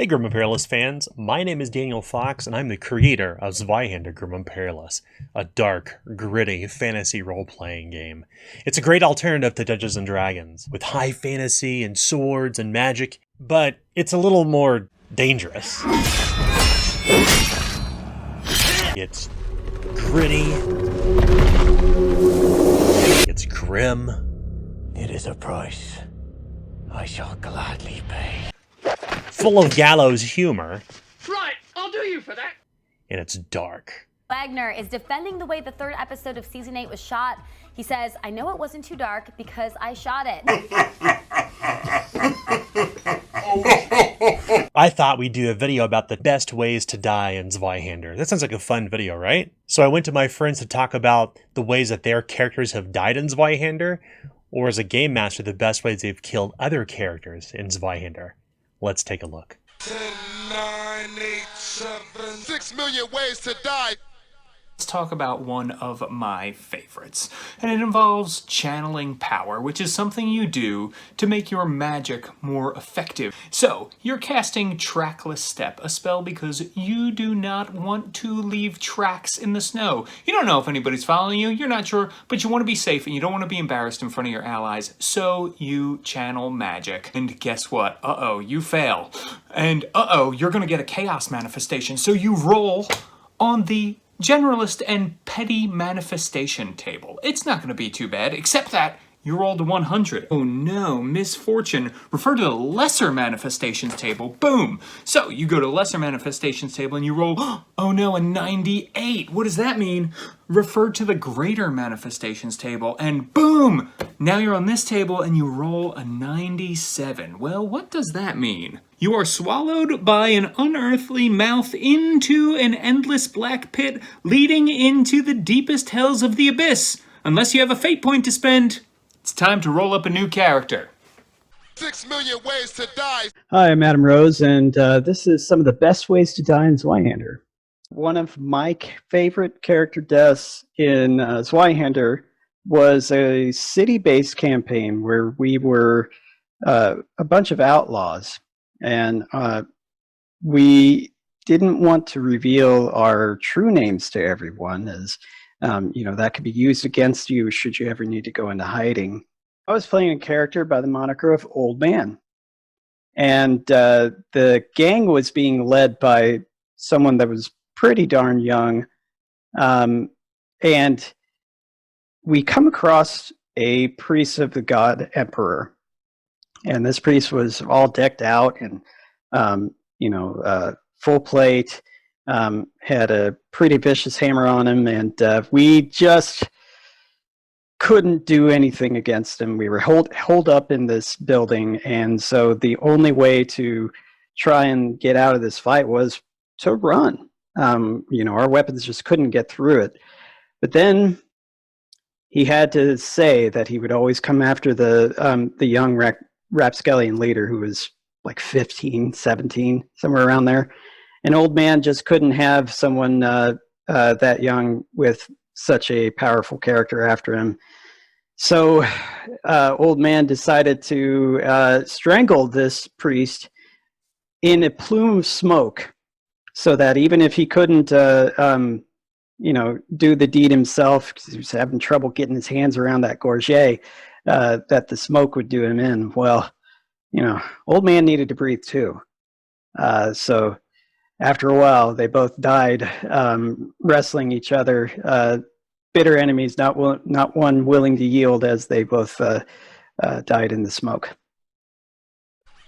Hey Grim and Perilous fans, my name is Daniel Fox and I'm the creator of Zweihander Grim and Perilous, a dark, gritty fantasy role-playing game. It's a great alternative to Dungeons & Dragons, with high fantasy and swords and magic, but it's a little more dangerous. It's gritty, it's grim. It is a price I shall gladly pay. Full of gallows humor. Right, I'll do you for that. And it's dark. Wagner is defending the way the third episode of season 8 was shot. He says, I know it wasn't too dark because I shot it. I thought we'd do a video about the best ways to die in Zweihander. That sounds like a fun video, right? So I went to my friends to talk about the ways that their characters have died in Zweihander, or as a game master, the best ways they've killed other characters in Zweihander. Let's take a look. 10, 9, 8, 7, 6 million ways to die. Let's talk about one of my favorites, and it involves channeling power, which is something you do to make your magic more effective. So, you're casting Trackless Step, a spell because you do not want to leave tracks in the snow. You don't know if anybody's following you, you're not sure, but you want to be safe and you don't want to be embarrassed in front of your allies, so you channel magic. And guess what? Uh-oh, you fail. And uh-oh, you're gonna get a chaos manifestation, so you roll on the generalist and petty manifestation table. It's not going to be too bad, except that you rolled a 100. Oh no, misfortune. Refer to the lesser manifestations table. Boom. So you go to lesser manifestations table and you roll, oh no, a 98. What does that mean? Refer to the greater manifestations table and boom. Now you're on this table and you roll a 97. Well, what does that mean? You are swallowed by an unearthly mouth into an endless black pit leading into the deepest hells of the abyss. Unless you have a fate point to spend, it's time to roll up a new character. 6 million ways to die. Hi, I'm Adam Rose, and this is some of the best ways to die in Zweihander. One of my favorite character deaths in Zweihander was a city-based campaign where we were a bunch of outlaws, and we didn't want to reveal our true names to everyone, as that could be used against you should you ever need to go into hiding. I was playing a character by the moniker of Old Man, and the gang was being led by someone that was pretty darn young, and we come across a priest of the god Emperor, and this priest was all decked out in full plate, had a pretty vicious hammer on him, and we just couldn't do anything against him. We were holed up in this building, and so the only way to try and get out of this fight was to run. Our weapons just couldn't get through it. But then he had to say that he would always come after the young rapscallion leader, who was like 15, 17, somewhere around there. An Old Man just couldn't have someone that young with such a powerful character after him. So Old Man decided to strangle this priest in a plume of smoke, so that even if he couldn't do the deed himself, because he was having trouble getting his hands around that gorget, that the smoke would do him in. Well, Old Man needed to breathe too. So after a while, they both died wrestling each other, bitter enemies, not one willing to yield, as they both died in the smoke.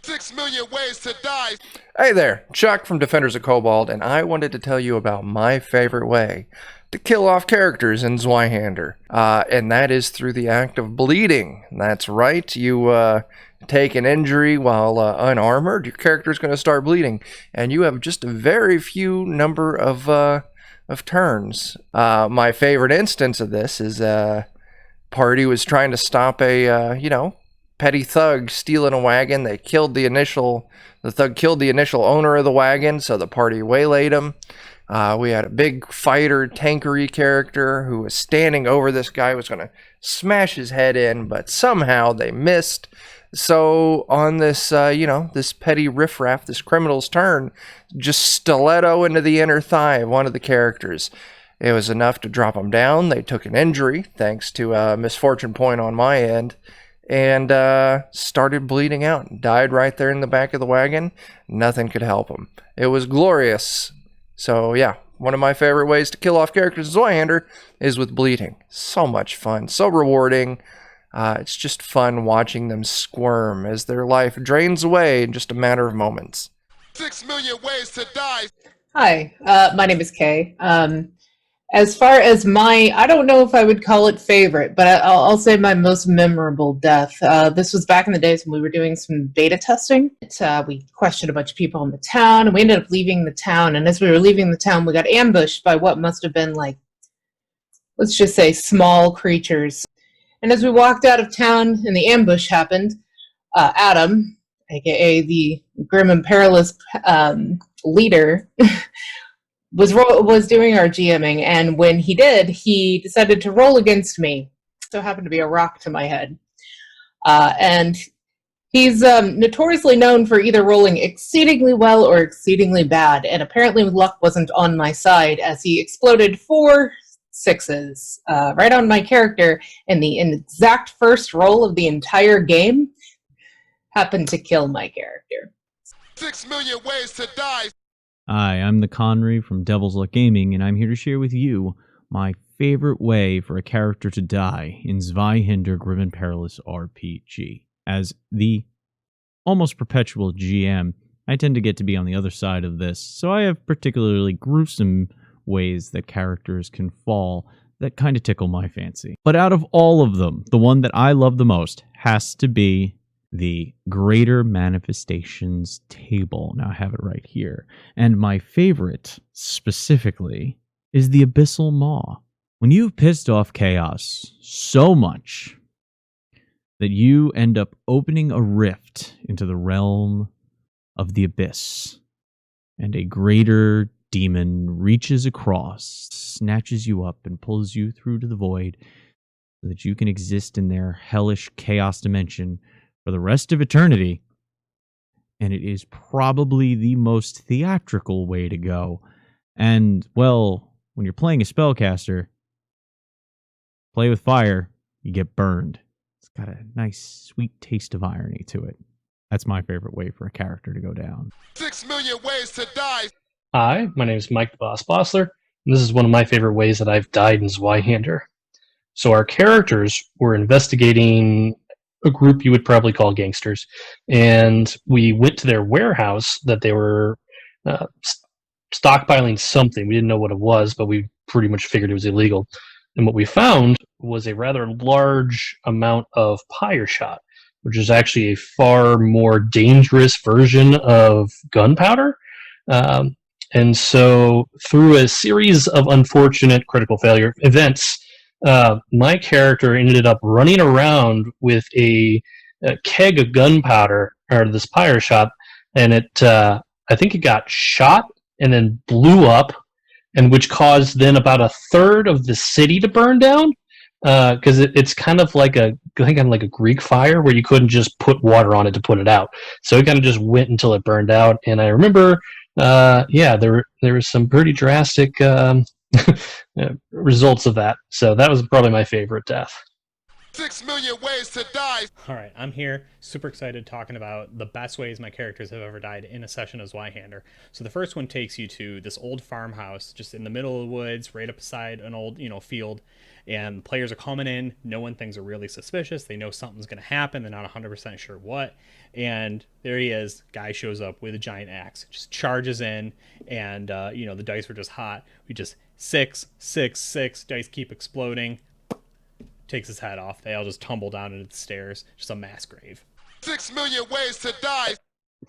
6 million ways to die. Hey there, Chuck from Defenders of Cobalt, and I wanted to tell you about my favorite way to kill off characters in Zweihander, and that is through the act of bleeding. That's right, you take an injury while unarmored, your character's going to start bleeding, and you have just a very few number of turns. My favorite instance of this is party was trying to stop a petty thug stealing a wagon. The thug killed the initial owner of the wagon, so the party waylaid him. We had a big fighter, tankery character who was standing over this guy, was going to smash his head in, but somehow they missed. So on this, this petty riffraff, this criminal's turn, just stiletto into the inner thigh of one of the characters. It was enough to drop them down. They took an injury, thanks to a misfortune point on my end, and started bleeding out. Died right there in the back of the wagon. Nothing could help them. It was glorious. So yeah, one of my favorite ways to kill off characters in Zweihander is with bleeding. So much fun, so rewarding. It's just fun watching them squirm as their life drains away in just a matter of moments. 6 million ways to die. Hi, my name is Kay. As far as I don't know if I would call it favorite, but I'll say my most memorable death. This was back in the days when we were doing some beta testing. We questioned a bunch of people in the town, and we ended up leaving the town. And as we were leaving the town, we got ambushed by what must have been let's just say small creatures. And as we walked out of town and the ambush happened, Adam, aka the Grim and Perilous leader, was doing our GMing, and when he did, he decided to roll against me. So happened to be a rock to my head. And he's notoriously known for either rolling exceedingly well or exceedingly bad, and apparently luck wasn't on my side as he exploded 4 6s right on my character in the exact first roll of the entire game. Happened to kill my character. 6 million ways to die. Hi, I'm the Conry from Devil's Luck Gaming, and I'm here to share with you my favorite way for a character to die in Zweihander Grim and Perilous RPG. As the almost perpetual GM, I tend to get to be on the other side of this, so I have particularly gruesome ways that characters can fall that kind of tickle my fancy. But out of all of them, the one that I love the most has to be the Greater Manifestations table. Now I have it right here. And my favorite, specifically, is the Abyssal Maw. When you've pissed off chaos so much that you end up opening a rift into the realm of the abyss, and a greater demon reaches across, snatches you up, and pulls you through to the void so that you can exist in their hellish chaos dimension for the rest of eternity. And it is probably the most theatrical way to go. And, well, when you're playing a spellcaster, play with fire, you get burned. It's got a nice, sweet taste of irony to it. That's my favorite way for a character to go down. 6 million ways to die. Hi, my name is Mike the Boss Bossler, and this is one of my favorite ways that I've died in Zweihander. So our characters were investigating a group you would probably call gangsters, and we went to their warehouse that they were stockpiling something. We didn't know what it was, but we pretty much figured it was illegal. And what we found was a rather large amount of pyre shot, which is actually a far more dangerous version of gunpowder. And so through a series of unfortunate critical failure events, my character ended up running around with a keg of gunpowder, or this pyre shot, and I think it got shot and then blew up, and which caused then about a third of the city to burn down, because it's kind of like a Greek fire where you couldn't just put water on it to put it out. So it kind of just went until it burned out. And I remember, there was some pretty drastic results of that. So that was probably my favorite death. 6 million ways to die. All right, I'm here, super excited, talking about the best ways my characters have ever died in a session as Zweihander. So the first one takes you to this old farmhouse, just in the middle of the woods, right up beside an old, field. And players are coming in. No one things are really suspicious. They know something's going to happen. They're not 100% sure what. And there he is. Guy shows up with a giant axe, just charges in, and the dice were just hot. We just 6, 6, 6. Dice keep exploding. Takes his head off. They all just tumble down into the stairs. Just a mass grave. 6 million ways to die.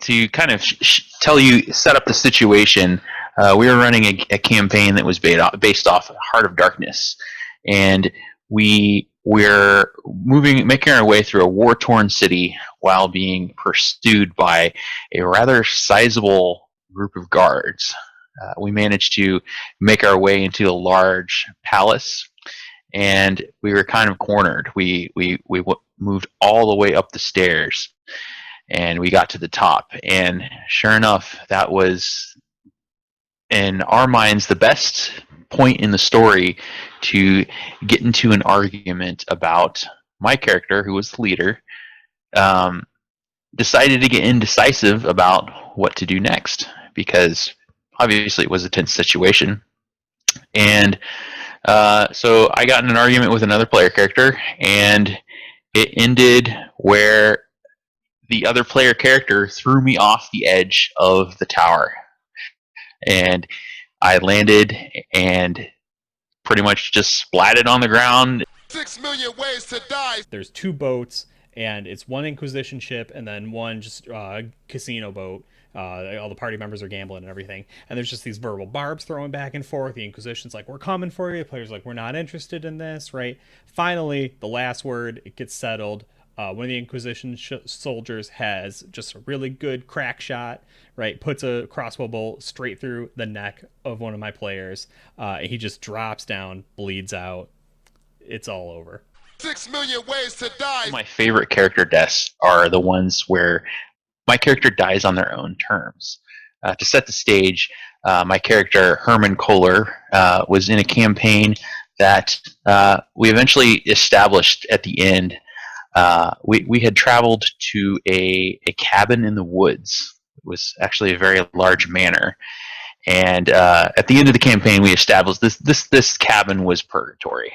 To kind of set up the situation, we were running a campaign that was based off Heart of Darkness, and we're making our way through a war-torn city while being pursued by a rather sizable group of guards. We managed to make our way into a large palace, and we were kind of cornered. We moved all the way up the stairs, and we got to the top. And sure enough, that was, in our minds, the best point in the story to get into an argument about my character, who was the leader, decided to get indecisive about what to do next, because obviously it was a tense situation. And so I got in an argument with another player character, and it ended where the other player character threw me off the edge of the tower. And I landed and pretty much just splatted on the ground. 6 million ways to die. There's 2 boats, and it's one Inquisition ship and then one just casino boat. All the party members are gambling and everything. And there's just these verbal barbs throwing back and forth. The Inquisition's like, we're coming for you. The player's like, we're not interested in this, right? Finally, the last word, it gets settled. One of the Inquisition soldiers has just a really good crack shot, right? Puts a crossbow bolt straight through the neck of one of my players. He just drops down, bleeds out. It's all over. 6 million ways to die. My favorite character deaths are the ones where my character dies on their own terms. To set the stage, my character, Herman Kohler, was in a campaign that we eventually established at the end. We had traveled to a cabin in the woods. It was actually a very large manor. And at the end of the campaign, we established this cabin was purgatory.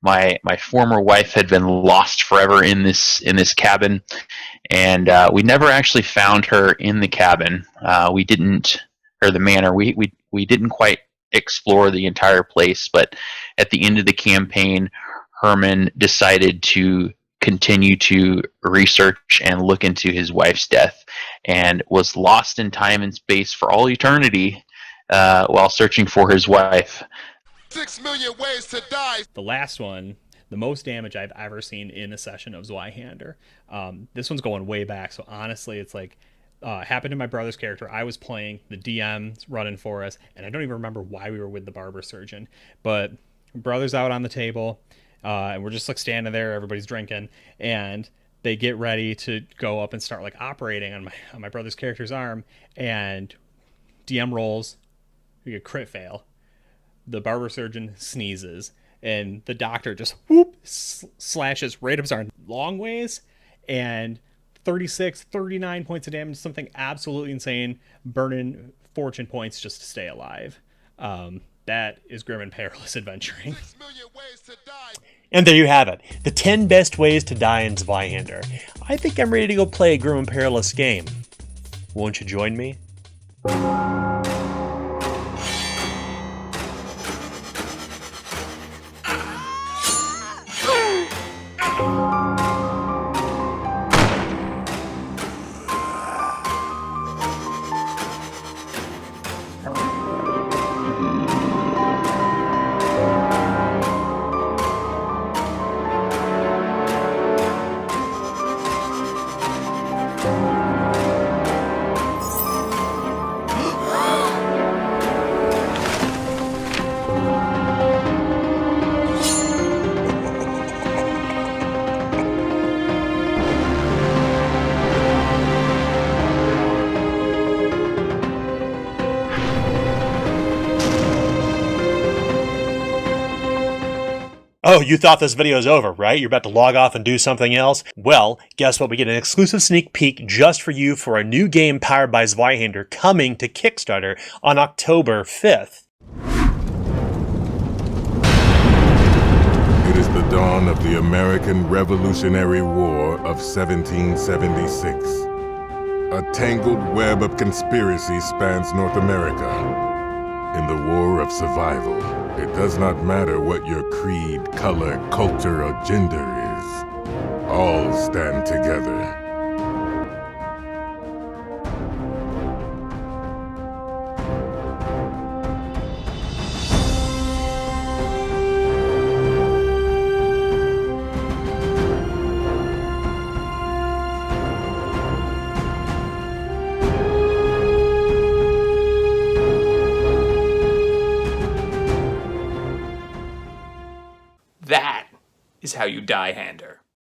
My former wife had been lost forever in this cabin, and we never actually found her in the cabin. We didn't, or the manor. We didn't quite explore the entire place. But at the end of the campaign, Herman decided to continue to research and look into his wife's death, and was lost in time and space for all eternity while searching for his wife. 6 million ways to die. The last one, the most damage I've ever seen in a session of Zweihander. This one's going way back, so honestly, it's like happened to my brother's character. I was playing, the DM's running for us, and I don't even remember why we were with the barber surgeon. But brother's out on the table, and we're just like standing there, everybody's drinking, and they get ready to go up and start like operating on my brother's character's arm, and DM rolls, we get crit fail. The barber surgeon sneezes, and the doctor just whoop slashes right up his arm long ways, and 39 points of damage, something absolutely insane, burning fortune points just to stay alive. That is grim and perilous adventuring. 6 million ways to die. And there you have it, the 10 best ways to die in Zweihander. I think I'm ready to go play a grim and perilous game. Won't you join me? Oh, you thought this video is over, right? You're about to log off and do something else? Well, guess what? We get an exclusive sneak peek just for you for a new game powered by Zweihander coming to Kickstarter on October 5th. It is the dawn of the American Revolutionary War of 1776. A tangled web of conspiracy spans North America. In the war of survival, it does not matter what your creed, color, culture, or gender is. All stand together. That is how you die, Hander.